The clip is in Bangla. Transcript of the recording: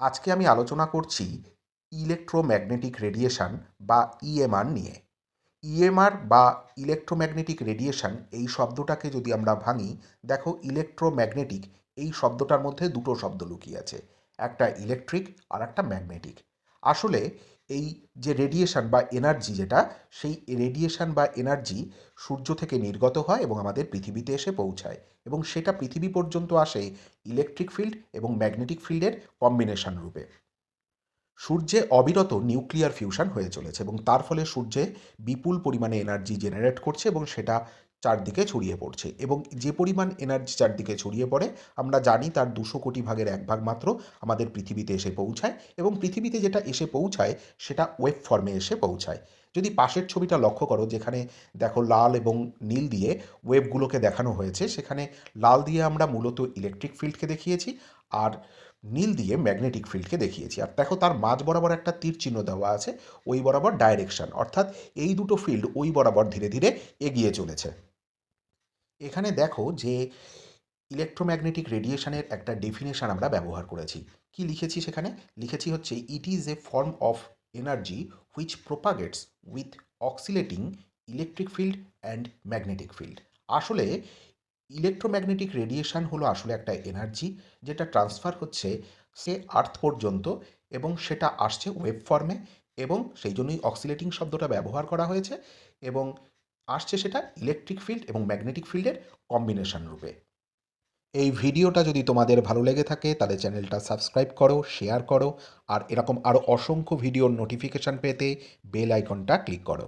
আজকে আমি আলোচনা করছি ইলেকট্রোম্যাগনেটিক রেডিয়েশন বা ইএমআর নিয়ে। ইএমআর বা ইলেকট্রোম্যাগনেটিক রেডিয়েশন এই শব্দটাকে যদি আমরা ভাঙি, দেখো ইলেকট্রোম্যাগনেটিক এই শব্দটার মধ্যে দুটো শব্দ লুকিয়ে আছে, একটা ইলেকট্রিক আর একটা ম্যাগনেটিক। আসলে এই যে রেডিয়েশন বা এনার্জি যেটা, সেই রেডিয়েশন বা এনার্জি সূর্য থেকে নির্গত হয় এবং আমাদের পৃথিবীতে এসে পৌঁছায়, এবং সেটা পৃথিবী পর্যন্ত আসে ইলেকট্রিক ফিল্ড এবং ম্যাগনেটিক ফিল্ডের কম্বিনেশন রূপে। সূর্যে অবিরত নিউক্লিয়ার ফিউশন হয়ে চলেছে এবং তার ফলে সূর্যে বিপুল পরিমাণে এনার্জি জেনারেট করছে এবং সেটা চারদিকে ছড়িয়ে পড়ছে, এবং যে পরিমাণ এনার্জি চারদিকে ছড়িয়ে পড়ে আমরা জানি তার 200 কোটি ভাগের 1 ভাগ মাত্র আমাদের পৃথিবীতে এসে পৌঁছায়, এবং পৃথিবীতে যেটা এসে পৌঁছায় সেটা ওয়েভ ফর্মে এসে পৌঁছায়। যদি পাশের ছবিটা লক্ষ্য করো, যেখানে দেখো লাল এবং নীল দিয়ে ওয়েভগুলোকে দেখানো হয়েছে, সেখানে লাল দিয়ে আমরা মূলত ইলেকট্রিক ফিল্ডকে দেখিয়েছি, আর নীল দিয়ে ম্যাগনেটিক ফিল্ডকে দেখিয়েছি। আর দেখো তার মাঝ বরাবর একটা তীর চিহ্ন দেওয়া আছে, ওই বরাবর ডাইরেকশন, অর্থাৎ এই দুটো ফিল্ড ওই বরাবর ধীরে ধীরে এগিয়ে চলেছে। এখানে দেখো যে ইলেকট্রোম্যাগনেটিক রেডিয়েশনের একটা ডেফিনেশন আমরা ব্যবহার করেছি। কি লিখেছি সেখানে? লিখেছি হচ্ছে it is a form of energy which propagates with oscillating electric field and magnetic field. আসলে ইলেকট্রোম্যাগনেটিক রেডিয়েশন হলো আসলে একটা এনার্জি যেটা ট্রান্সফার হচ্ছে সে আর্থ পর্যন্ত, এবং সেটা আসছে ওয়েভ ফর্মে, এবং সেই জন্যই অক্সিলেটিং শব্দটা ব্যবহার করা হয়েছে, এবং আসছে সেটা ইলেকট্রিক ফিল্ড এবং ম্যাগনেটিক ফিল্ডের কম্বিনেশন রূপে। এই ভিডিওটা যদি তোমাদের ভালো লেগে থাকে তাহলে চ্যানেলটা সাবস্ক্রাইব করো, শেয়ার করো, আর এরকম আরও অসংখ্য ভিডিওর নোটিফিকেশান পেতে বেল আইকনটা ক্লিক করো।